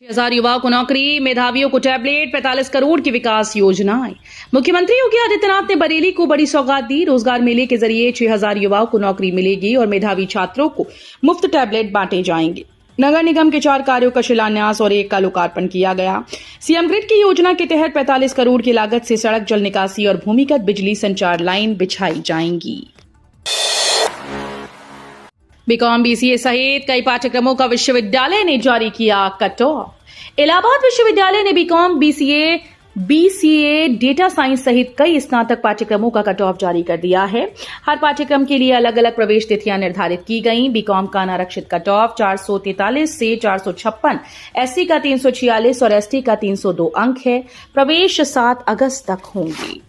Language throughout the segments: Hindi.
1000 युवाओं को नौकरी, मेधावियों को टैबलेट, 45 करोड़ की विकास योजनाएं। मुख्यमंत्री योगी आदित्यनाथ ने बरेली को बड़ी सौगात दी। रोजगार मेले के जरिए 6000 युवाओं को नौकरी मिलेगी और मेधावी छात्रों को मुफ्त टैबलेट बांटे जाएंगे। नगर निगम के 4 कार्यों का शिलान्यास और 1 का लोकार्पण किया गया। सीएम ग्रिड की योजना के तहत 45 करोड़ की लागत से सड़क, जल निकासी और भूमिगत बिजली संचार लाइन बिछाई जाएंगी। बीकॉम, बीसीए सहित कई पाठ्यक्रमों का विश्वविद्यालय ने जारी किया कट ऑफ। इलाहाबाद विश्वविद्यालय ने बीकॉम, बीसीए, डेटा साइंस सहित कई स्नातक पाठ्यक्रमों का कट ऑफ जारी कर दिया है। हर पाठ्यक्रम के लिए अलग अलग प्रवेश तिथियां निर्धारित की गई। बीकॉम का अनारक्षित कट ऑफ 443 से 456, एससी का 346 और एसटी का 302 अंक है। प्रवेश 7 अगस्त तक होंगे।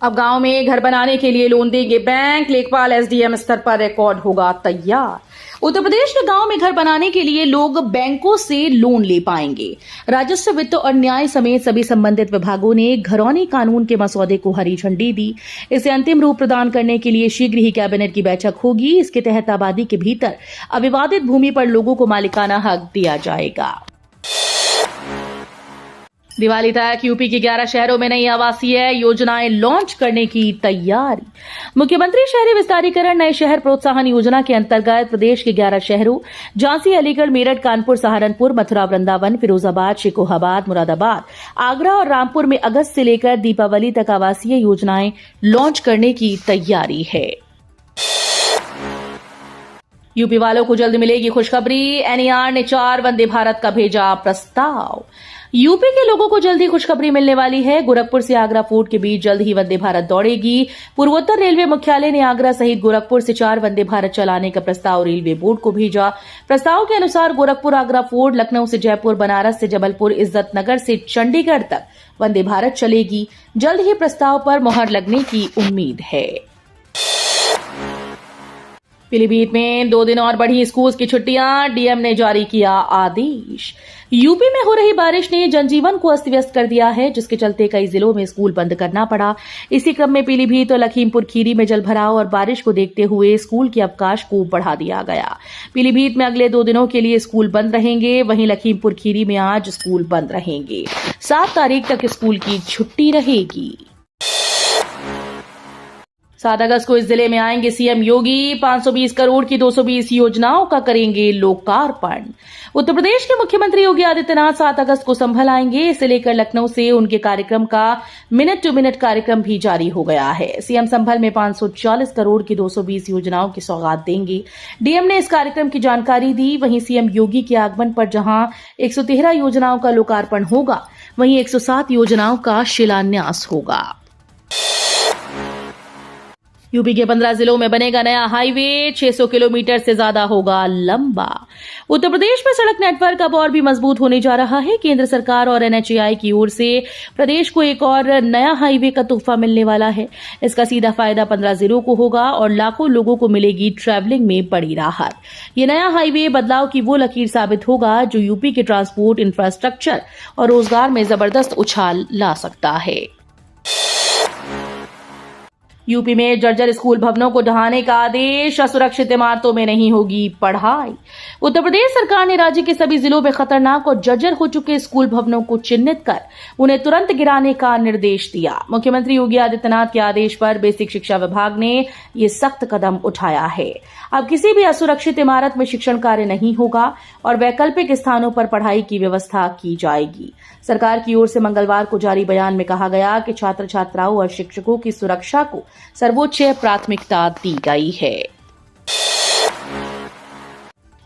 अब गांव में घर बनाने के लिए लोन देंगे बैंक। लेखपाल एसडीएम स्तर पर रिकॉर्ड होगा तैयार। उत्तर प्रदेश के गांव में घर बनाने के लिए लोग बैंकों से लोन ले पाएंगे। राजस्व, वित्त और न्याय समेत सभी संबंधित विभागों ने घरौनी कानून के मसौदे को हरी झंडी दी। इसे अंतिम रूप प्रदान करने के लिए शीघ्र ही कैबिनेट की बैठक होगी। इसके तहत आबादी के भीतर अविवादित भूमि पर लोगों को मालिकाना हक दिया जाएगा। दिवाली तक यूपी के 11 शहरों में नई आवासीय योजनाएं लॉन्च करने की तैयारी। मुख्यमंत्री शहरी विस्तारीकरण नए शहर प्रोत्साहन योजना के अंतर्गत प्रदेश के 11 शहरों झांसी, अलीगढ़, मेरठ, कानपुर, सहारनपुर, मथुरा, वृंदावन, फिरोजाबाद, शिकोहाबाद, मुरादाबाद, आगरा और रामपुर में अगस्त से लेकर दीपावली तक आवासीय योजनाएं लॉन्च करने की तैयारी है। यूपी वालों को जल्द मिलेगी खुशखबरी। एनईआर ने 4 वंदे भारत का भेजा प्रस्ताव। यूपी के लोगों को जल्द ही खुशखबरी मिलने वाली है। गोरखपुर से आगरा फोर्ट के बीच जल्द ही वंदे भारत दौड़ेगी। पूर्वोत्तर रेलवे मुख्यालय ने आगरा सहित गोरखपुर से 4 वंदे भारत चलाने का प्रस्ताव रेलवे बोर्ड को भेजा। प्रस्ताव के अनुसार गोरखपुर आगरा फोर्ट, लखनऊ से जयपुर, बनारस से जबलपुर, इज्जतनगर से चंडीगढ़ तक वंदे भारत चलेगी। जल्द ही प्रस्ताव पर मुहर लगने की उम्मीद है। पीलीभीत में 2 दिन और बढ़ी स्कूल की छुट्टियां। डीएम ने जारी किया आदेश। यूपी में हो रही बारिश ने जनजीवन को अस्त व्यस्त कर दिया है, जिसके चलते कई जिलों में स्कूल बंद करना पड़ा। इसी क्रम में पीलीभीत और लखीमपुर खीरी में जलभराव और बारिश को देखते हुए स्कूल के अवकाश को बढ़ा दिया गया। पीलीभीत में अगले 2 दिनों के लिए स्कूल बंद रहेंगे। वहीं लखीमपुर खीरी में आज स्कूल बंद रहेंगे। 7 तारीख तक स्कूल की छुट्टी रहेगी। 7 अगस्त को इस जिले में आएंगे सीएम योगी। 520 करोड़ की 220 योजनाओं का करेंगे लोकार्पण। उत्तर प्रदेश के मुख्यमंत्री योगी आदित्यनाथ 7 अगस्त को संभल आएंगे। इसे लेकर लखनऊ से उनके कार्यक्रम का मिनट टू मिनट कार्यक्रम भी जारी हो गया है। सीएम संभल में 540 करोड़ की 220 योजनाओं की सौगात देंगे। डीएम ने इस कार्यक्रम की जानकारी दी। वहीं सीएम योगी के आगमन पर जहां 113 योजनाओं का लोकार्पण होगा, वहीं 107 योजनाओं का शिलान्यास होगा। यूपी के 15 जिलों में बनेगा नया हाईवे। 600 किलोमीटर से ज्यादा होगा लंबा। उत्तर प्रदेश में सड़क नेटवर्क अब और भी मजबूत होने जा रहा है। केंद्र सरकार और एनएचएआई की ओर से प्रदेश को एक और नया हाईवे का तोहफा मिलने वाला है। इसका सीधा फायदा 15 जिलों को होगा और लाखों लोगों को मिलेगी ट्रैवलिंग में बड़ी राहत। ये नया हाईवे बदलाव की वो लकीर साबित होगा जो यूपी के ट्रांसपोर्ट, इंफ्रास्ट्रक्चर और रोजगार में जबरदस्त उछाल ला सकता है। यूपी में जर्जर स्कूल भवनों को ढहाने का आदेश। असुरक्षित इमारतों में नहीं होगी पढ़ाई। उत्तर प्रदेश सरकार ने राज्य के सभी जिलों में खतरनाक और जर्जर हो चुके स्कूल भवनों को चिन्हित कर उन्हें तुरंत गिराने का निर्देश दिया। मुख्यमंत्री योगी आदित्यनाथ के आदेश पर बेसिक शिक्षा विभाग ने ये सख्त कदम उठाया है। अब किसी भी असुरक्षित इमारत में शिक्षण कार्य नहीं होगा और वैकल्पिक स्थानों पर पढ़ाई की व्यवस्था की जाएगी। सरकार की ओर से मंगलवार को जारी बयान में कहा गया कि छात्र छात्राओं और शिक्षकों की सुरक्षा को सर्वोच्च प्राथमिकता दी गई है।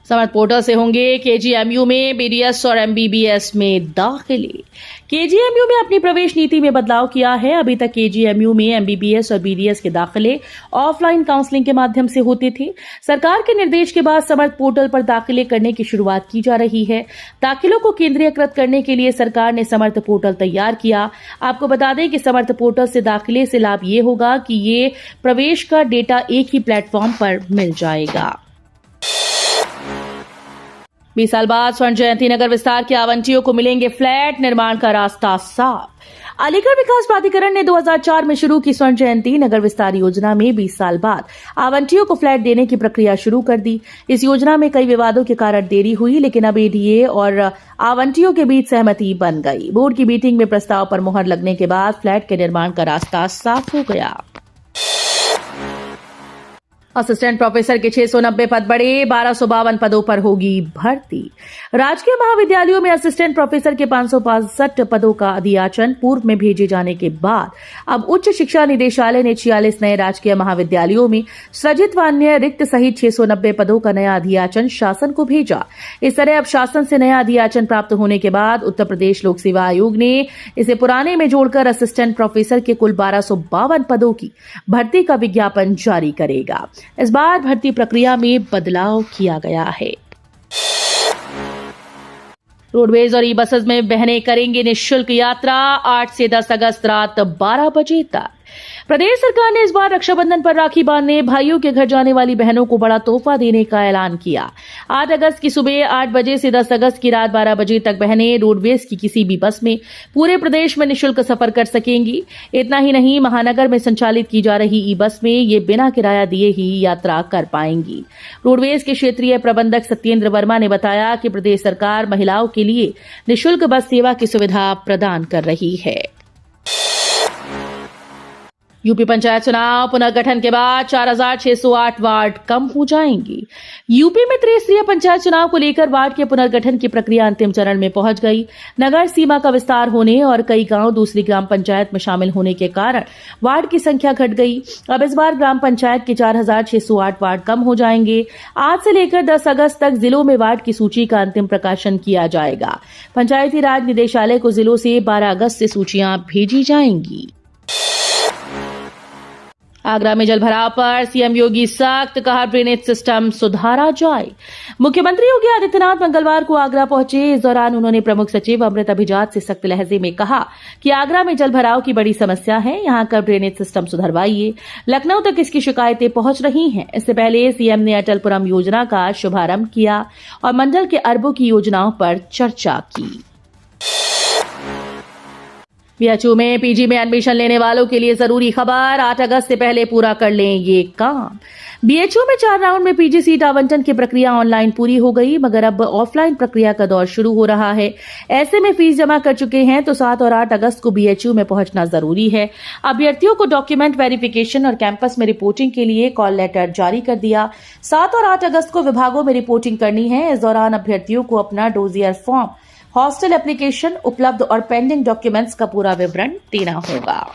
समर्थ पोर्टल से होंगे केजीएमयू में बीडीएस और एमबीबीएस में दाखिले। केजीएमयू में अपनी प्रवेश नीति में बदलाव किया है। अभी तक केजीएमयू में एमबीबीएस और बीडीएस के दाखिले ऑफलाइन काउंसलिंग के माध्यम से होते थे। सरकार के निर्देश के बाद समर्थ पोर्टल पर दाखिले करने की शुरुआत की जा रही है। दाखिलों को केंद्रीयकृत करने के लिए सरकार ने समर्थ पोर्टल तैयार किया। आपको बता दें कि समर्थ पोर्टल से दाखिले से लाभ ये होगा कि ये प्रवेश का डेटा एक ही प्लेटफॉर्म पर मिल जाएगा। 20 साल बाद स्वर्ण जयंती नगर विस्तार के आवंटियों को मिलेंगे फ्लैट। निर्माण का रास्ता साफ। अलीगढ़ विकास प्राधिकरण ने 2004 में शुरू की स्वर्ण जयंती नगर विस्तार योजना में 20 साल बाद आवंटियों को फ्लैट देने की प्रक्रिया शुरू कर दी। इस योजना में कई विवादों के कारण देरी हुई, लेकिन अब एडीए और आवंटियों के बीच सहमति बन गई। बोर्ड की मीटिंग में प्रस्ताव पर मुहर लगने के बाद फ्लैट के निर्माण का रास्ता साफ हो गया। असिस्टेंट प्रोफेसर के 690 पद बढ़े, 1252 पदों पर होगी भर्ती। राजकीय महाविद्यालयों में असिस्टेंट प्रोफेसर के 565 पदों का अधियाचन पूर्व में भेजे जाने के बाद अब उच्च शिक्षा निदेशालय ने 46 नए राजकीय महाविद्यालयों में सृजित व अन्य रिक्त सहित 690 पदों का नया अधियाचन शासन को भेजा। इस तरह अब शासन से नया अधियाचन प्राप्त होने के बाद उत्तर प्रदेश लोक सेवा आयोग ने इसे पुराने में जोड़कर असिस्टेंट प्रोफेसर के कुल 1252 पदों की भर्ती का विज्ञापन जारी करेगा। इस बार भर्ती प्रक्रिया में बदलाव किया गया है। रोडवेज और ई बसेस में बहनें करेंगे निःशुल्क यात्रा 8 से 10 अगस्त रात 12 बजे तक। प्रदेश सरकार ने इस बार रक्षाबंधन पर राखी बांधने भाइयों के घर जाने वाली बहनों को बड़ा तोहफा देने का ऐलान किया। 8 अगस्त की सुबह 8 बजे से 10 अगस्त की रात 12 बजे तक बहनें रोडवेज की किसी भी बस में पूरे प्रदेश में निःशुल्क सफर कर सकेंगी। इतना ही नहीं, महानगर में संचालित की जा रही ई बस में ये बिना किराया दिए ही यात्रा कर पाएंगी। रोडवेज के क्षेत्रीय प्रबंधक सत्येंद्र वर्मा ने बताया कि प्रदेश सरकार महिलाओं के लिए निःशुल्क बस सेवा की सुविधा प्रदान कर रही है। यूपी पंचायत चुनाव पुनर्गठन के बाद 4608 वार्ड कम हो जाएंगी। यूपी में त्रिस्तरीय पंचायत चुनाव को लेकर वार्ड के पुनर्गठन की प्रक्रिया अंतिम चरण में पहुंच गई। नगर सीमा का विस्तार होने और कई गांव दूसरी ग्राम पंचायत में शामिल होने के कारण वार्ड की संख्या घट गई। अब इस बार ग्राम पंचायत के 4608 वार्ड कम हो जाएंगे। आज से लेकर 10 अगस्त तक जिलों में वार्ड की सूची का अंतिम प्रकाशन किया जाएगा। पंचायती राज निदेशालय को जिलों से 12 अगस्त से सूचियां भेजी जाएंगी। आगरा में जलभराव पर सीएम योगी सख्त, कहा ड्रेनेज सिस्टम सुधारा जाए। मुख्यमंत्री योगी आदित्यनाथ मंगलवार को आगरा पहुंचे। इस दौरान उन्होंने प्रमुख सचिव अमृत अभिजात से सख्त लहजे में कहा कि आगरा में जलभराव की बड़ी समस्या है, यहां का ड्रेनेज सिस्टम सुधरवाइए। लखनऊ तक इसकी शिकायतें पहुंच रही हैं। इससे पहले सीएम ने अटलपुरम योजना का शुभारंभ किया और मंडल के अरबों की योजनाओं पर चर्चा की। बीएचयू में पीजी में एडमिशन लेने वालों के लिए जरूरी खबर, 8 अगस्त से पहले पूरा कर लें ये काम। बीएचयू में 4 राउंड में पीजी सीट आवंटन की प्रक्रिया ऑनलाइन पूरी हो गई, मगर अब ऑफलाइन प्रक्रिया का दौर शुरू हो रहा है। ऐसे में फीस जमा कर चुके हैं तो 7 और 8 अगस्त को बीएचयू में पहुंचना जरूरी है। अभ्यर्थियों को डॉक्यूमेंट वेरिफिकेशन और कैंपस में रिपोर्टिंग के लिए कॉल लेटर जारी कर दिया। 7 और 8 अगस्त को विभागों में रिपोर्टिंग करनी है। इस दौरान अभ्यर्थियों को अपना डोजियर फॉर्म, हॉस्टल एप्लीकेशन, उपलब्ध और पेंडिंग डॉक्यूमेंट्स का पूरा विवरण देना होगा।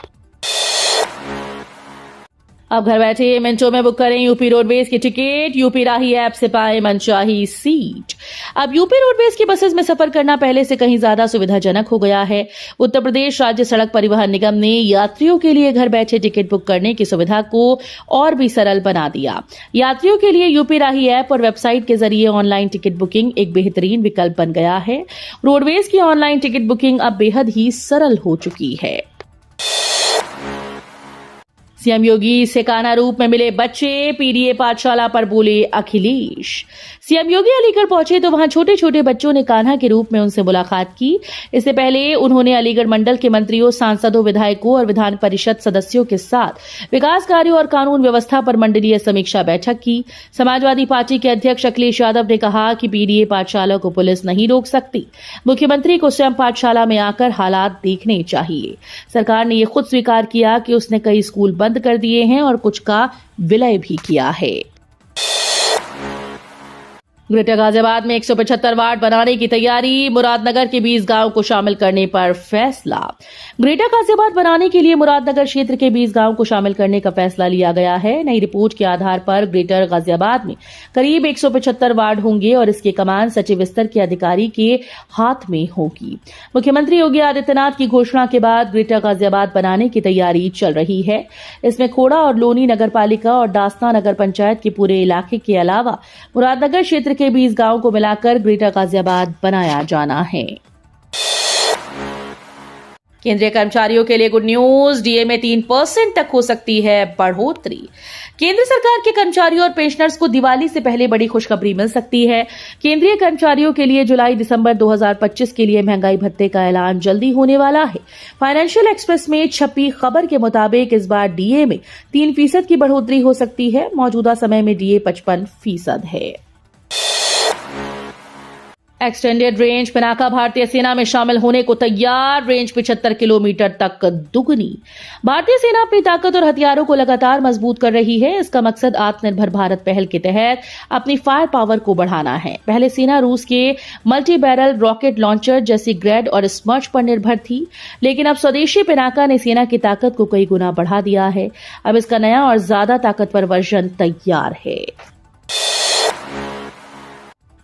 अब घर बैठे मिनटों में बुक करें यूपी रोडवेज की टिकट। यूपी राही ऐप से पाएं मनचाही सीट। अब यूपी रोडवेज की बसेस में सफर करना पहले से कहीं ज्यादा सुविधाजनक हो गया है। उत्तर प्रदेश राज्य सड़क परिवहन निगम ने यात्रियों के लिए घर बैठे टिकट बुक करने की सुविधा को और भी सरल बना दिया। यात्रियों के लिए यूपी राही ऐप और वेबसाइट के जरिए ऑनलाइन टिकट बुकिंग एक बेहतरीन विकल्प बन गया है। रोडवेज की ऑनलाइन टिकट बुकिंग अब बेहद ही सरल हो चुकी है। सीएम योगी से कान्हा रूप में मिले बच्चे, पीडीए पाठशाला पर बोले अखिलेश। सीएम योगी अलीगढ़ पहुंचे तो वहां छोटे छोटे बच्चों ने कान्हा के रूप में उनसे मुलाकात की। इससे पहले उन्होंने अलीगढ़ मंडल के मंत्रियों, सांसदों, विधायकों और विधान परिषद सदस्यों के साथ विकास कार्यों और कानून व्यवस्था पर मंडलीय समीक्षा बैठक की। समाजवादी पार्टी के अध्यक्ष अखिलेश यादव ने कहा कि पीडीए पाठशाला को पुलिस नहीं रोक सकती। मुख्यमंत्री को स्वयं पाठशाला में आकर हालात देखने चाहिए। सरकार ने यह खुद स्वीकार किया कि उसने कई स्कूल बंद कर दिए हैं और कुछ का विलय भी किया है। ग्रेटर गाजियाबाद में 175 वार्ड बनाने की तैयारी, मुरादनगर के 20 गांव को शामिल करने पर फैसला। ग्रेटर गाजियाबाद बनाने के लिए मुरादनगर क्षेत्र के 20 गांव को शामिल करने का फैसला लिया गया है। नई रिपोर्ट के आधार पर ग्रेटर गाजियाबाद में करीब 175 वार्ड होंगे और इसकी कमान सचिव स्तर के अधिकारी के हाथ में होगी। मुख्यमंत्री योगी आदित्यनाथ की घोषणा के बाद ग्रेटर गाजियाबाद बनाने की तैयारी चल रही है। इसमें खोड़ा और लोनी नगर पालिका और दासना नगर पंचायत के पूरे इलाके के अलावा मुरादनगर क्षेत्र के 20 गांवों को मिलाकर ग्रेटर गाजियाबाद बनाया जाना है। केंद्रीय कर्मचारियों के लिए गुड न्यूज, डीए में 3% तक हो सकती है बढ़ोतरी। केंद्र सरकार के कर्मचारियों और पेंशनर्स को दिवाली से पहले बड़ी खुशखबरी मिल सकती है। केंद्रीय कर्मचारियों के लिए जुलाई-दिसंबर 2025 के लिए महंगाई भत्ते का ऐलान जल्दी होने वाला है। फाइनेंशियल एक्सप्रेस में छपी खबर के मुताबिक इस बार डीए में 3% की बढ़ोतरी हो सकती है। मौजूदा समय में डीए 55% है। एक्सटेंडेड रेंज पिनाका भारतीय सेना में शामिल होने को तैयार, रेंज 75 किलोमीटर तक दुगनी। भारतीय सेना अपनी ताकत और हथियारों को लगातार मजबूत कर रही है। इसका मकसद आत्मनिर्भर भारत पहल के तहत अपनी फायर पावर को बढ़ाना है। पहले सेना रूस के मल्टी बैरल रॉकेट लॉन्चर जैसी ग्रेड और स्मर्च पर निर्भर थी, लेकिन अब स्वदेशी पिनाका ने सेना की ताकत को कई गुना बढ़ा दिया है। अब इसका नया और ज्यादा ताकतवर वर्जन तैयार है।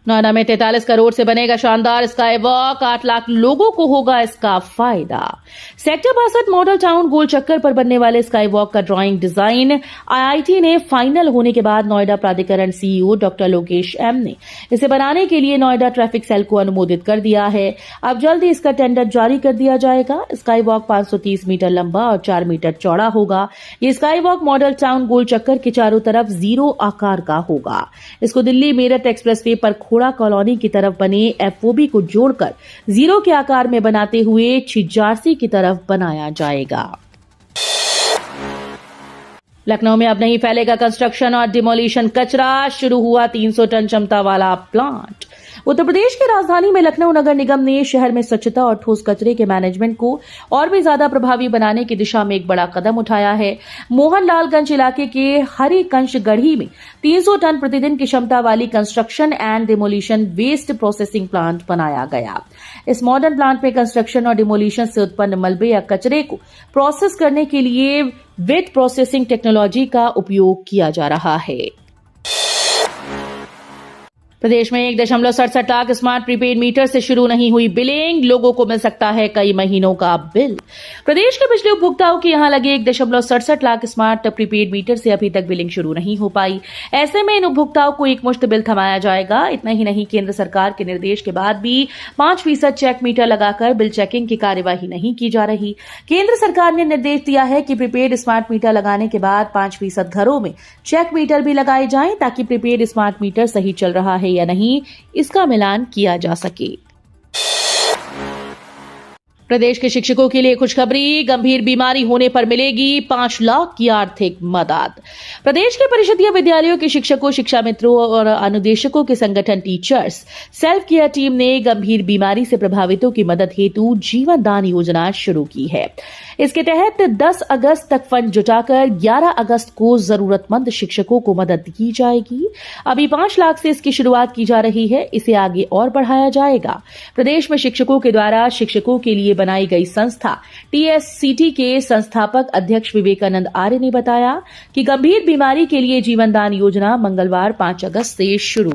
नोएडा में 43 करोड़ से बनेगा शानदार स्काई वॉक, 8 लाख लोगों को होगा इसका फायदा। सेक्टर 62 मॉडल टाउन गोल चक्कर पर बनने वाले स्काई वॉक का ड्राइंग डिजाइन आईआईटी ने फाइनल होने के बाद नोएडा प्राधिकरण सीईओ डॉक्टर लोकेश एम ने इसे बनाने के लिए नोएडा ट्रैफिक सेल को अनुमोदित कर दिया है। अब जल्द ही इसका टेंडर जारी कर दिया जाएगा। स्काई वॉक 530 मीटर लंबा और 4 मीटर चौड़ा होगा। ये स्काई वॉक मॉडल टाउन गोल चक्कर के चारों तरफ जीरो आकार का होगा। इसको दिल्ली मेरठ एक्सप्रेसवे पर खोड़ा कॉलोनी की तरफ बने एफओबी को जोड़कर जीरो के आकार में बनाते हुए छिजारसी की तरफ बनाया जाएगा। लखनऊ में अब नहीं फैलेगा कंस्ट्रक्शन और डिमोलिशन कचरा, शुरू हुआ 300 टन क्षमता वाला प्लांट। उत्तर प्रदेश की राजधानी में लखनऊ नगर निगम ने शहर में स्वच्छता और ठोस कचरे के मैनेजमेंट को और भी ज्यादा प्रभावी बनाने की दिशा में एक बड़ा कदम उठाया है। मोहनलालगंज इलाके के हरिकंश गढ़ी में 300 टन प्रतिदिन की क्षमता वाली construction and demolition waste processing plant बनाया गया। इस मॉडर्न प्लांट में कंस्ट्रक्शन और डिमोलिशन से उत्पन्न मलबे या कचरे को प्रोसेस करने के लिए वेट प्रोसेसिंग टेक्नोलॉजी का उपयोग किया जा रहा है। प्रदेश में 1.67 लाख स्मार्ट प्रीपेड मीटर से शुरू नहीं हुई बिलिंग, लोगों को मिल सकता है कई महीनों का बिल। प्रदेश के बिजली उपभोक्ताओं के यहां लगे 1.67 लाख स्मार्ट प्रीपेड मीटर से अभी तक बिलिंग शुरू नहीं हो पाई। ऐसे में इन उपभोक्ताओं को एकमुश्त बिल थमाया जाएगा। इतना ही नहीं, केंद्र सरकार के निर्देश के बाद भी 5% चेक मीटर लगाकर बिल चेकिंग की कार्यवाही नहीं की जा रही। केंद्र सरकार ने निर्देश दिया है कि प्रीपेड स्मार्ट मीटर लगाने के बाद 5% घरों में चेक मीटर भी लगाए जाएं, ताकि प्रीपेड स्मार्ट मीटर सही चल रहा है या नहीं इसका मिलान किया जा सके। प्रदेश के शिक्षकों के लिए खुशखबरी, गंभीर बीमारी होने पर मिलेगी 5 लाख की आर्थिक मदद। प्रदेश के परिषदीय विद्यालयों के शिक्षकों, शिक्षा मित्रों और अनुदेशकों के संगठन टीचर्स सेल्फ केयर टीम ने गंभीर बीमारी से प्रभावितों की मदद हेतु जीवन दान योजना शुरू की है। इसके तहत 10 अगस्त तक फंड जुटाकर 11 अगस्त को जरूरतमंद शिक्षकों को मदद की जाएगी। अभी 5 लाख से इसकी शुरुआत की जा रही है, इसे आगे और बढ़ाया जाएगा। प्रदेश में शिक्षकों के द्वारा शिक्षकों के लिए बनाई गई संस्था टीएससीटी के संस्थापक अध्यक्ष विवेकानंद आर्य ने बताया कि गंभीर बीमारी के लिए जीवनदान योजना मंगलवार 5 अगस्त से शुरू